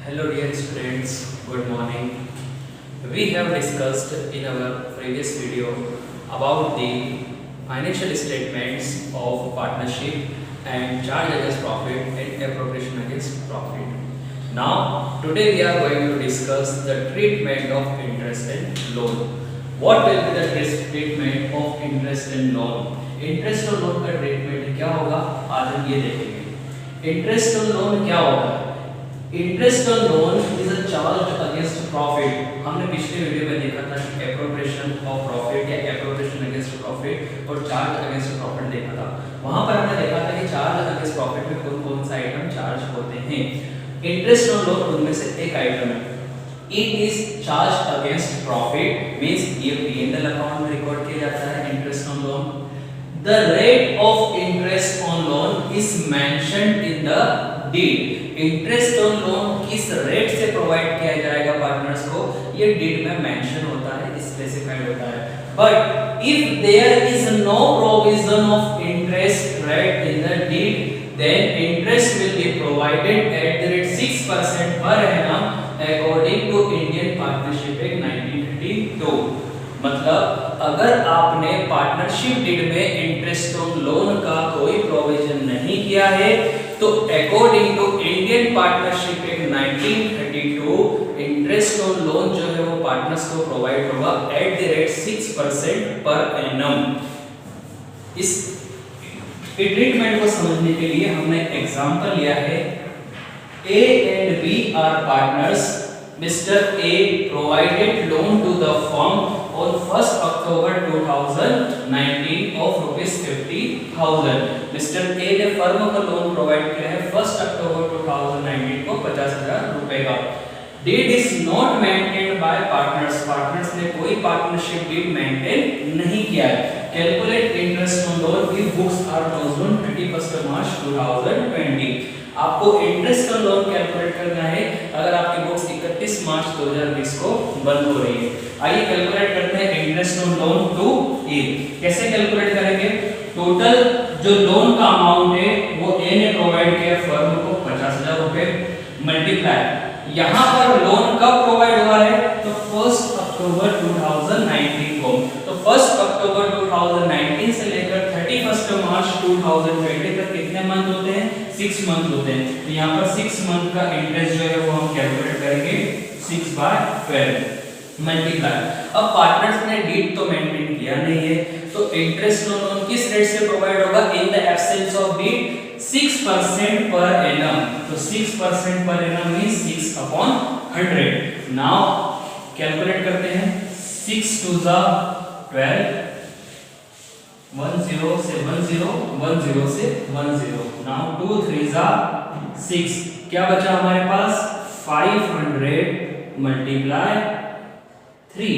Hello dear students, good morning. We have discussed in our previous video about the financial statements of partnership and charge against profit and appropriation against profit. Now today we are going to discuss the treatment of interest and loan. What will be the treatment of interest and loan? Interest और loan का treatment क्या होगा आज हम ये देखेंगे। Interest और loan क्या होगा? Interest on loan is a charge against profit. हमने पिछले वीडियो में देखा था कि एप्रोप्रिएशन ऑफ प्रॉफिट या एप्रोप्रिएशन अगेंस्ट प्रॉफिट और चार्ज अगेंस्ट प्रॉफिट देखा था। वहां पर हमने देखा था कि चार्ज अगेंस्ट प्रॉफिट में कौन कौन सा आइटम चार्ज होते हैं। इंटरेस्ट ऑन लोन उनमें से एक आइटम है। It is charge against profit means ये P&L अकाउंट में रिकॉर्ड किया जाता है। Interest on loan, the rate of interest on loan is mentioned in the deed। Interest on loan किस रेट से प्रोवाइड किया जाएगा पार्टनर्स को, ये डीड में मेंशन होता है, स्पेसिफाइड होता है। But if there is no provision of interest rate in the deed then interest will be provided at the rate 6% per annum according to Indian Partnership Act 1932। मतलब अगर आपने पार्टनरशिप डीड में interest on loan का कोई provision नहीं किया है तो according to Indian Partnership Act 1932 interest on loan जो है वो पार्टनर्स को प्रोवाइड होगा eight the rate 6% per annum. इस ट्रीटमेंट को समझने के लिए हमने एग्जांपल लिया है। A and B are partners. Mr. A provided loan to the firm on 1st October 2019 of rupees 50,000। Mr. A ने फर्म को लोन प्रोवाइड किया है 1st अक्टूबर 2019 को 50,000 रुपए का। Deed is not maintained by partners। Partners ने कोई पार्टनरशिप डीड मेंटेन नहीं किया है। Calculate interest on loan if books are closed on 31st March 2020। आपको इंटरेस्ट ऑन लोन कैलकुलेट करना है अगर आपकी बुक्स 31 मार्च 2020 को बंद हो रही है। आइए कैलकुलेट करते हैं इंटरेस्ट ऑन लोन टू ए। कैसे कैलकुलेट करेंगे? टोटल जो लोन का अमाउंट है वो ए ने प्रोवाइड किया फर्म को 50,000 रुपए मल्टीप्लाई यहां पर लोन कब प्रोवाइड हुआ है तो 1 अक्टूबर 2019 को। तो 1 अक्टूबर 2019 से लेकर 31 मार्च 2020 तक कितने मंथ होते हैं? 6 मंथ होते हैं। तो यहाँ पर 6 मंथ का इंटरेस्ट जो है वो हम कैलकुलेट करेंगे 6/12 मल्टीप्लाई। अब पार्टनर्स ने डीड तो मेंटेन किया नहीं है तो इंटरेस्ट ऑन लोन किस रेट से प्रोवाइड होगा? In the absence of deed 6% per annum. तो 6% per annum means 6/100। Now calculate करते हैं। 6 2 12 10 से 10 10 से 10। नाउ 2 3 6 क्या बचा हमारे पास? 500 मल्टीप्लाई 3।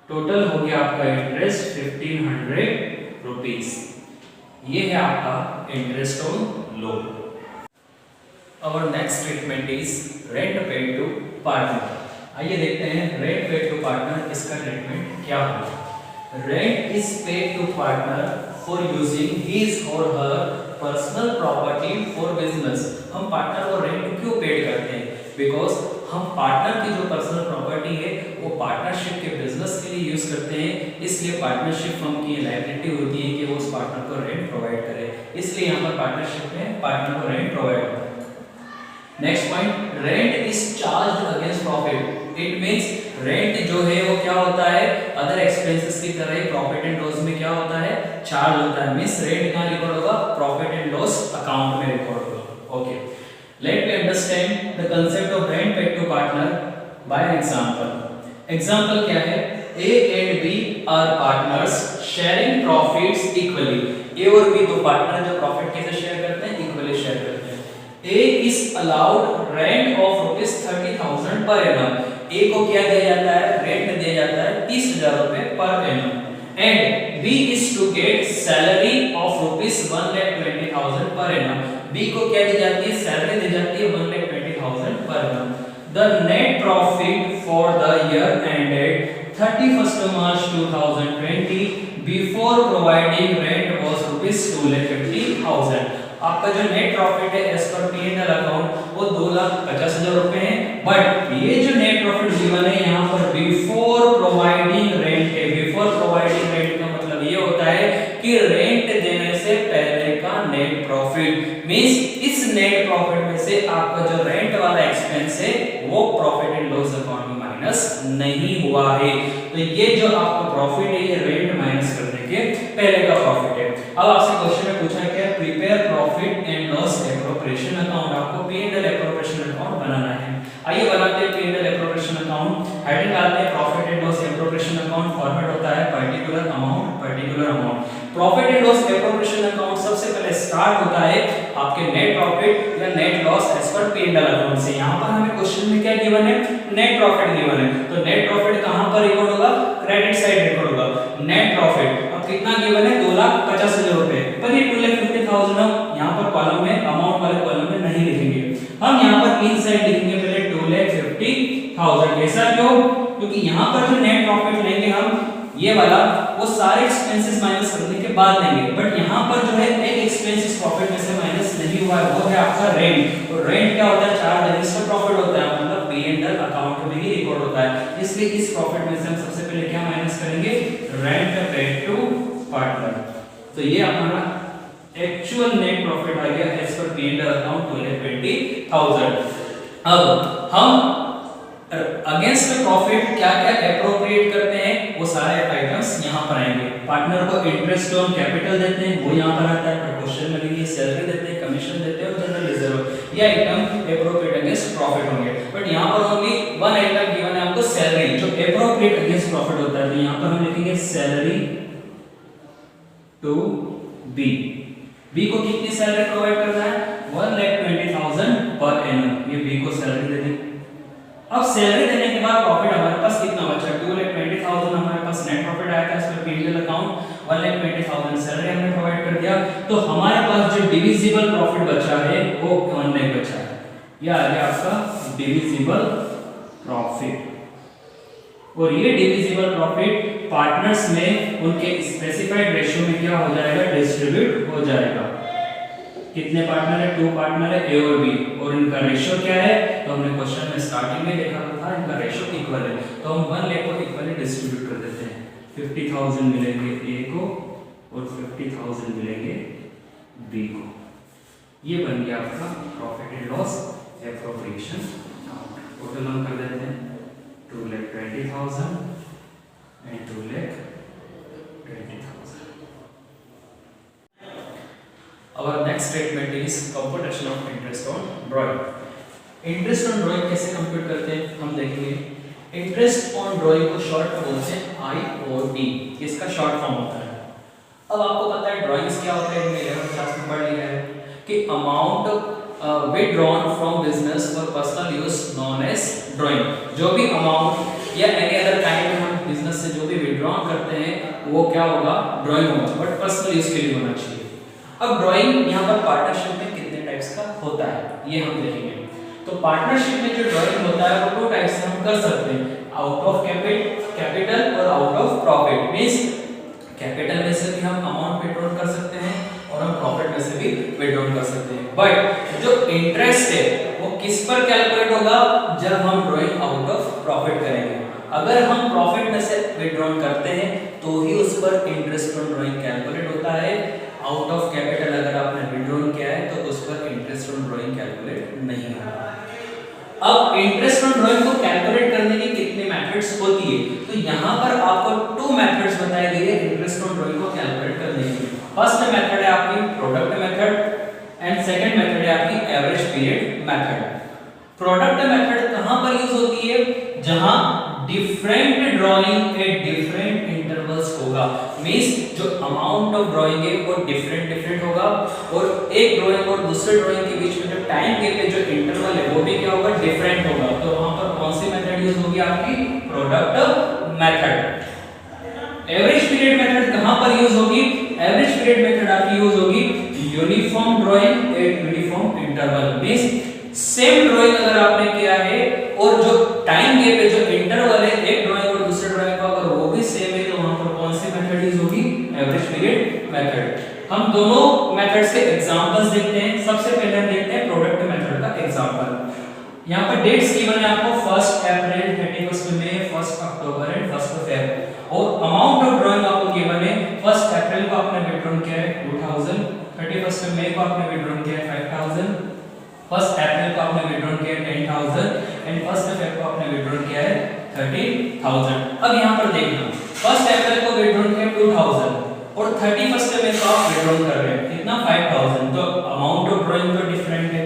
टोटल हो गया आपका इंटरेस्ट 1500 रुपीस। ये है आपका interest on loan. Our next treatment is rent paid to partner। आइए देखते हैं रेंट पेड टू पार्टनर इसका ट्रीटमेंट क्या होगा। Rent is paid to partner for using his or her personal property for business। हम पार्टनर को rent क्यों paid करते हैं? बिकॉज हम पार्टनर की जो पर्सनल प्रॉपर्टी है वो पार्टनरशिप के बिजनेस के लिए यूज करते हैं, इसलिए पार्टनरशिप फर्म की लायबिलिटी होती है कि वो उस पार्टनर को रेंट प्रोवाइड करे, इसलिए यहाँ पर पार्टनरशिप में पार्टनर को रेंट प्रोवाइड होता है। Next point, rent is charged against profit. It means rent जो है वो क्या होता है? अदर एक्सपेंसेस की तरह ही प्रॉफिट एंड लॉस में क्या होता है? चार्ज होता है। मींस रेंट कहां रिकॉर्ड होगा? प्रॉफिट एंड लॉस अकाउंट में रिकॉर्ड होगा। Okay, let me understand the concept of rent paid to partner by an example. Example क्या है? A and B are partners sharing profits equally। A और B दो partner जो profit कैसे share करते हैं? इक्वली शेयर करते हैं। A is allowed rent of rupees 30,000 per annum। A को क्या दिया जाता है? रेंट दिया जाता है 30,000 रुपए पर annum। And B is to get salary of rupees 1,20,000 per annum। B को क्या दी जाती है? सैलरी दी जाती है 1,20,000 per annum। The net profit for the year ended 31st March 2020 before providing rent was rupees 2,50,000। आपका जो नेट प्रॉफिट है as per P&L account वो 2,50,000 नेट प्रॉफिट में से आपका जो रेंट वाला एक्सपेंस है वो प्रॉफिट एंड लॉस अकाउंट में माइनस नहीं हुआ है। तो ये जो आपका प्रॉफिट है ये रेंट माइनस करने के पहले का प्रॉफिट है। अब आपसे क्वेश्चन में पूछा है क्या, prepare profit and loss appropriation account, आपको P and L appropriation account बनाना है। आइए बनाते हैं P and L appropriation account. Heading डालते हैं profit and loss appropriation account, format होता है particular amount particular amount. Profit and loss appropriation account सबसे पहले स्टार्ट होता है आपके नेट प्रॉफिट या net loss as per P and L account से। यहां पर हमें क्वेश्चन में क्या गिवन है, नेट प्रॉफिट गिवन है, तो नेट प्रॉफिट कहां पर रिकॉर्ड होगा, क्रेडिट साइड रिकॉर्ड होगा। नेट प्रॉफिट अब कितना गिवन है, 2,50,000 रुपए, पर ये 2,50,000 हम यहां पर कॉलम में अमाउंट वाले कॉलम में नहीं लिखेंगे, हम यहां पर इनसाइड लिखेंगे पहले 2,50,000। ऐसा क्यों, क्योंकि यहां पर जो नेट प्रॉफिट लेंगे हम ये वाला वो सारे एक्सपेंसेस माइनस करने के बाद लेंगे, बट यहाँ पर जो है एक एक्सपेंसेस प्रॉफिट में से माइनस नहीं हुआ है, वो है आपका रेंट। और रेंट क्या होता है, चार्ज अगेंस्ट प्रॉफिट होता है, मतलब पी एंड एल अकाउंट में ही रिकॉर्ड होता है। इसलिए इस प्रॉफिट में से हम सबसे पहले क्या माइनस करेंगे, रेंट पेड टू पार्टनर। तो ये हमारा एक्चुअल नेट प्रॉफिट आ गया as per P and L account 2,20,000। अब हम अगेंस्ट प्रॉफिट क्या क्या एप्रोप्रिएट करते हैं वो सारे आइटम्स यहां पर आएंगे। पार्टनर को इंटरेस्ट ऑन कैपिटल देते हैं, वो यहां पर आता है, प्रपोर्शन में लिए सैलरी देते हैं, कमीशन देते हैं और जनरल रिजर्व, ये आइटम एप्रोप्रिएट अगेंस्ट प्रॉफिट होंगे। बट यहां पर ओनली वन आइटम गिवन है आपको, सैलरी, जो एप्रोप्रिएट अगेंस्ट प्रॉफिट होता है। तो यहां पर हम लिखेंगे सैलरी टू बी। बी को कितनी सैलरी प्रोवाइड करना है, 1,20,000 पर एनम, ये बी को सैलरी दे दी। अब सैलरी देने के बाद प्रॉफिट हमारे पास कितना बचा, 2,20,000 हमारे पास नेट प्रॉफिट आया था, इसमें पी&एल अकाउंट 1,20,000 सैलरी हमने प्रोवाइड कर दिया, तो हमारे पास जो डिविजिबल प्रॉफिट बचा है वो 1 लाख बचा है। ये आ गया आपका डिविजिबल प्रॉफिट। और ये डिविजिबल प्रॉफिट पार्टनर्स में उनके स्पेसिफाइड रेशियो में क्या हो जाएगा, डिस्ट्रीब्यूट हो जाएगा। कितने पार्टनर है, 2 पार्टनर है, ए और बी, और इनका रेशियो क्या है, तो हमने क्वेश्चन में स्टार्टिंग में देखा था इनका रेशियो इक्वल है, तो हम 1 लाख को इक्वली डिस्ट्रीब्यूट कर देते हैं। 50,000 मिलेंगे ए को और 50,000 मिलेंगे बी को। ये बन गया आपका profit and loss appropriation account. Total हम कर देते हैं 2,20,000 and 2,20,000। Our next statement is computation of interest on drawing. Interest on drawing कैसे कंप्यूट करते हैं हम देखेंगे। इंटरेस्ट ऑन ड्राइंग को शॉर्ट बोलते हैं IOD, इसका शॉर्ट फॉर्म होता है। अब आपको पता है ड्राइंग्स क्या होता है, हमने 11th क्लास में पढ़ लिया है कि amount withdrawn from business for personal use known as drawing। जो भी अमाउंट या एनी अदर काइंड हम बिजनेस से जो भी विड्रॉ करते हैं वो क्या होगा, ड्राइंग होगा, बट पर्सनल यूज के लिए होना चाहिए। अब ड्राइंग यहाँ पर पार्टनरशिप में कितने टाइप्स का होता है ये हम देखेंगे। तो पार्टनरशिप में जो ड्राइंग होता है वो 2 टाइप से हम कर सकते हैं, आउट ऑफ कैपिटल और out of profit. Means capital में से भी हम अमाउंट विड्रॉ कर सकते हैं और हम प्रॉफिट में से भी विड्रॉ कर सकते हैं, बट जो इंटरेस्ट है वो किस पर कैलकुलेट होगा, जब हम ड्राइंग आउट ऑफ प्रॉफिट करेंगे। अगर हम प्रॉफिट में से विड्रॉ करते हैं तो ही उस पर इंटरेस्ट ऑन ड्राइंग कैलकुलेट होता है। आउट ऑफ कैपिटल अगर आपने विड्रॉ किया है तो उस पर इंटरेस्ट ऑन ड्राइंग कैलकुलेट नहीं होगा। अब इंटरेस्ट ऑन ड्राइंग को कैलकुलेट करने की कितने मेथड्स होती है, तो यहाँ पर आपको 2 मेथड्स बताए गए हैं इंटरेस्ट ऑन ड्राइंग को कैलकुलेट करने के। फर्स्ट मेथड है आपकी product method and second method है आपकी average period method. Product method कहां पर यूज होती है, जहां different drawing at different intervals होगा। मींस जो अमाउंट ऑफ ड्राइंग है वो डिफरेंट होगा और एक ड्राइंग और दूसरे ड्राइंग के बीच में जो टाइम गैप है, जो इंटरवल है वो भी क्या होगा, डिफरेंट होगा। तो वहां पर कौन सी मेथड यूज होगी आपकी, product method. Average period method कहां पर यूज होगी, एवरेज पीरियड मेथड आपकी यूज होगी uniform drawing eight uniform interval. Means same drawing अगर आपने किया है और जो टाइम गैप है, जो इंटरवल है एक ड्राइंग और दूसरे ड्राइंग का, अगर वो भी सेम है तो वहां पर कौन सी मेथड यूज होगी, एवरेज पीरियड मेथड। हम दोनों मेथड्स के एग्जांपल्स देखते हैं। सबसे पहले हम देखते हैं प्रोडक्ट मेथड का एग्जांपल। यहां पर डेट्स गिवन है आपको 1 अप्रैल, 31 मई, 1 अक्टूबर एंड 1 फेब्रुअरी, और अमाउंट ऑफ ड्राइंग आपको गिवन है 1 अप्रैल को आपने विड्रॉ किया है 2000, 31 मई को आपने विड्रॉ किया है 5000, फर्स्ट अप्रैल को आपने विड्रॉन किया 10,000 एंड फर्स्ट फेब को आपने विड्रॉन किया है 30,000। अब यहाँ पर देखना, फर्स्ट अप्रैल को विड्रॉन किया 2,000 और 31st में तो आप विड्रॉन कर रहे हैं कितना 5,000, तो अमाउंट ऑफ ड्राइंग तो डिफरेंट है।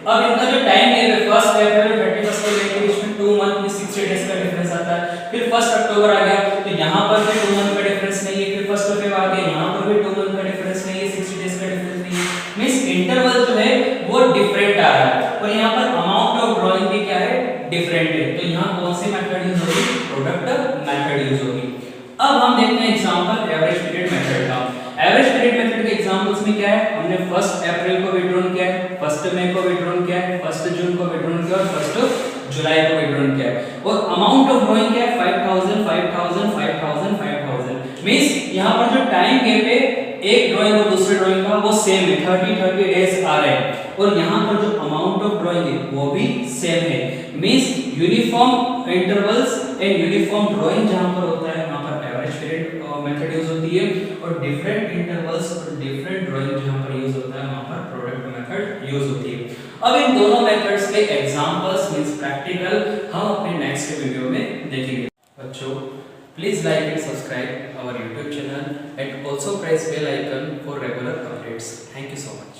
अब इनका जो टाइम है फर्स्ट अप्रैल और 31st के बीच में 2 मंथ में 60 डेज का डिफरेंस आता है। फिर 1 अक्टूबर आ गया तो यहाँ पर भी 2 मंथ का डिफरेंस नहीं है। फिर 1 फेब आ गया, यहाँ पर भी 2 मंथ का डिफरेंस नहीं है, 60 डेज का डिफरेंस नहीं है। मींस इंटरवल जो है वो डिफरेंट आ रहा है और यहाँ पर अमाउंट ऑफ ड्राइंग भी क्या है, डिफरेंट है। तो यहाँ कौन सी मेथड यूज होगी, प्रोडक्ट मेथड यूज होगी। अब हम देखते हैं एग्जांपल एवरेज पीरियड मेथड का। एवरेज पीरियड मेथड के एग्जांपल्स में क्या है, हमने फर्स्ट अप्रैल को विड्रॉन किया है, फर्स्ट मई को विड्रॉन किया है, फर्स्ट जून को विड्रॉन किया और फर्स्ट जुलाई को विड्रॉन किया है। और अमाउंट ऑफ ड्राइंग क्या है 5,000 5,000 5,000 5,000। मींस यहां पर जो टाइम गैप है एक ड्राइंग और दूसरे ड्राइंग का वो सेम है, 30 डेज आ रहे हैं। और यहां पर जो अमाउंट ऑफ ड्राइंग है वो भी सेम है। Means uniform intervals and uniform drawing जहां पर होता है वहां पर एवरेज पीरियड मेथड यूज होती है और डिफरेंट इंटरवल्स और डिफरेंट ड्राइंग जहां पर यूज होता है वहां पर प्रोडक्ट मेथड यूज होती है। अब इन दोनों मेथड्स के एग्जांपल्स मींस प्रैक्टिकल हम अपने नेक्स्ट वीडियो में देखेंगे। बच्चों please like and subscribe our YouTube channel and also press bell icon for regular updates. Thank you so much.